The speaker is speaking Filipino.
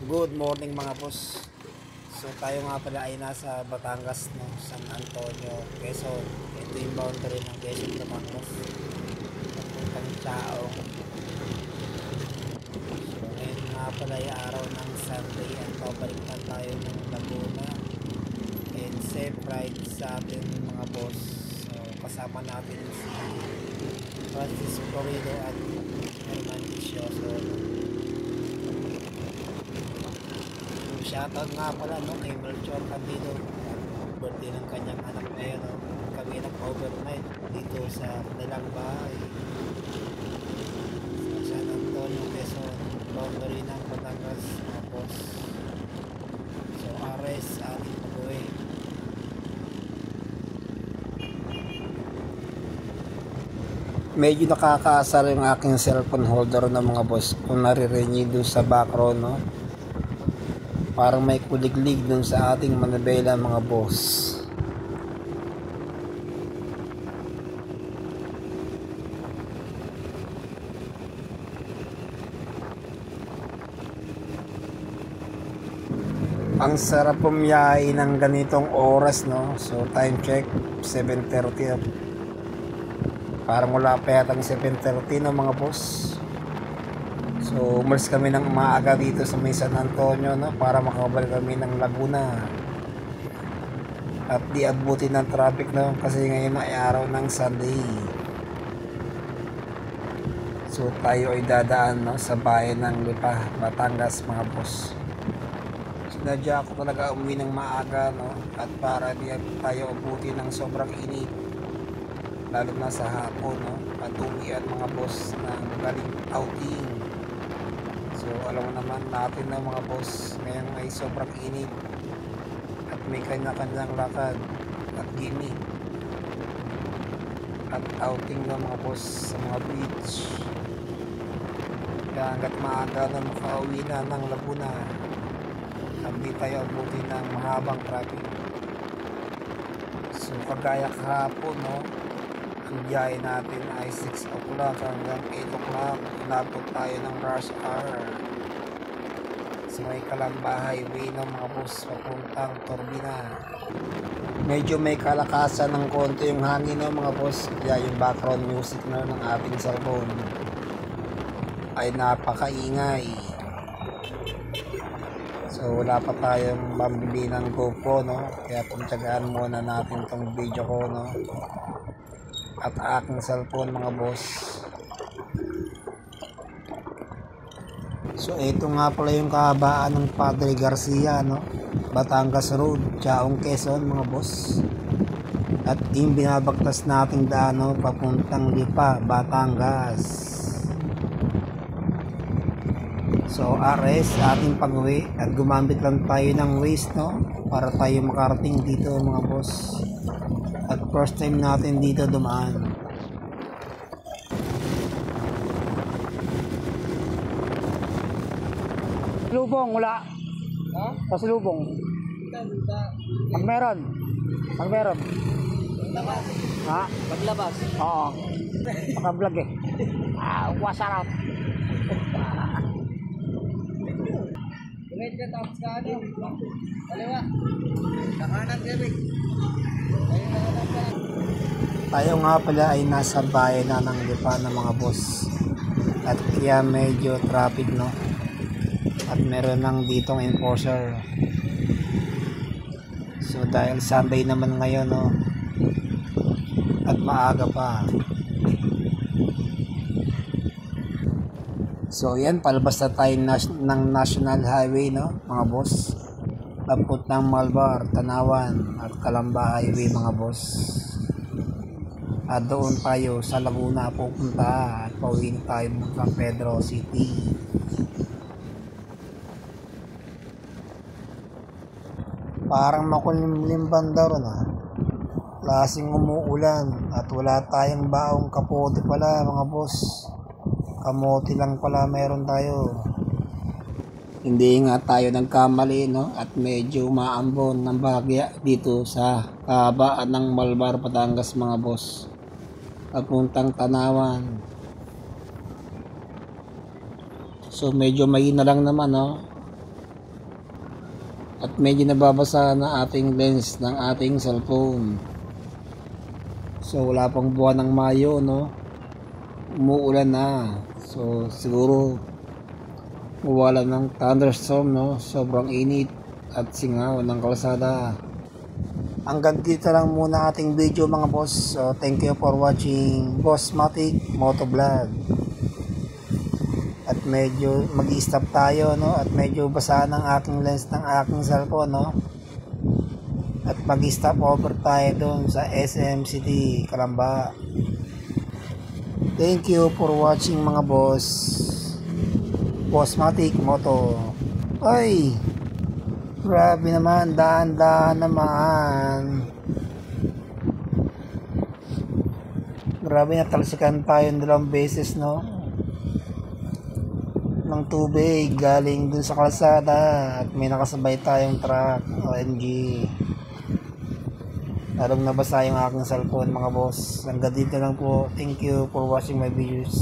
Good morning mga boss. So tayo nga pala ay nasa Batangas, no? San Antonio, Quezon. Ito yung boundary ng Quezon, Batangas. Papuntang Chaong. So ngayon nga pala ay araw ng Sunday at pabalik na tayo ng Laguna. And safe ride sa atin mga boss. So kasama natin si Francis Florido at Herman Vicioso. Shoutout nga pala, no, kay Melchor Candido. Birthday ng kanyang anak ngayon, no? Kami nag-overnight dito sa kanilang bahay sa San Antonio, Quezon, boundary ng Batangas, tapos so Ares ating pag-uwi. Medyo nakakaasar yung aking cellphone holder ng mga boss kung naririnig doon sa background, no? Parang may kuliglig dun sa ating manabela mga boss. Ang sarap pumiyahe ng ganitong oras, no? So time check 7:30. Parang wala pa yata ng 7:30 no mga boss. So umalis kami ng maaga dito sa may San Antonio, no, para makabalik kami ng Laguna at di abutin ng traffic, no, kasi ngayon ay araw ng Sunday. So tayo ay dadaan, no, sa bayan ng Lipa, Batangas mga boss. Sinadya ko talaga umuwi ng maaga, no, at para di tayo abutin ng sobrang init lalo na sa hapon, no, at uwian mga boss ng galing outing. So alam mo naman natin na mga boss, ngayon ay sobrang init at may kanya-kanyang lakad at gimmick at outing ng mga boss sa mga beach. Kaya hanggat maaga na makauwi na ng Laguna, hindi tayo abutin ng mahabang traffic. So kagaya kahapon, no, ang biyahe natin ay 6 o'clock hanggang 8 o'clock. Inabot tayo ng rush hour sa may Calamba Highway ng mga boss papuntang Turbina. Medyo may kalakasan ng konti yung hangin ng mga boss, kaya yung background music na ng ating cellphone ay napakaingay. So wala pa tayong pambili ng GoPro, no, kaya pagtsagaan muna natin tong video ko, no, at aking cellphone mga boss. So ito nga pala yung kahabaan ng Padre Garcia, no, Batangas Road, Chaong, Quezon mga boss. At yung binabagtas nating daan, no, papuntang Lipa, Batangas. So Ares ating pag-uwi at gumamit lang tayo ng Waze, no, para tayo makarating dito mga boss. At first time natin dito dumaan. Lubong wala. Ha? Pasalubong. Pag meron. Pag meron. Paglabas. Ha? Paglabas. Oo. Paka-vlog eh. Wasarap. Medyo tapos ka ano. Kaliwa. Nakanan kami. Tayo nga pala ay nasa bayan na ng Lipa ng mga boss. At kaya medyo traffic, no. At meron lang ditong enforcer. So dahil Sunday naman ngayon, no, at maaga pa. So yan, palabas na tayo ng National Highway, no mga boss. Tapos ng Malbar, Tanawan at Calamba Highway mga boss. At doon tayo sa Laguna pupunta at pauwi tayo ng San Pedro City. Parang makulimlim banda ron, ha. Lasing umuulan at wala tayong baong kapote pala mga boss. Kamote lang pala meron tayo. Hindi nga tayo nagkamali, no, at medyo maambon ng bahagya dito sa kahabaan ng Malbar, Batangas mga boss. Papuntang Tanawan. So medyo mahina lang naman, no. at medyo nababasa na ating lens ng ating cellphone. So wala pang buwan ng Mayo, no? Umuulan na. So siguro mawala ng thunderstorm, no? Sobrang init at singaw ng kalsada. Hanggang dito lang muna ating video mga boss. So thank you for watching Boss Matic Motovlog. At medyo mag-i-stop tayo, no? At medyo basa ng aking lens ng aking cellphone, no? At mag-stop over tayo doon sa SM City, Calamba. Thank you for watching mga boss. Boss Matic Moto. Ay, grabe naman, daan-daan naman. Grabe, natalsikan tayo 2 beses, no? Ng tubig galing dun sa kalsada at may nakasabay tayong truck, OMG. Lalong nabasa yung aking cellphone mga boss. Hanggang dito lang po. Thank you for watching my videos.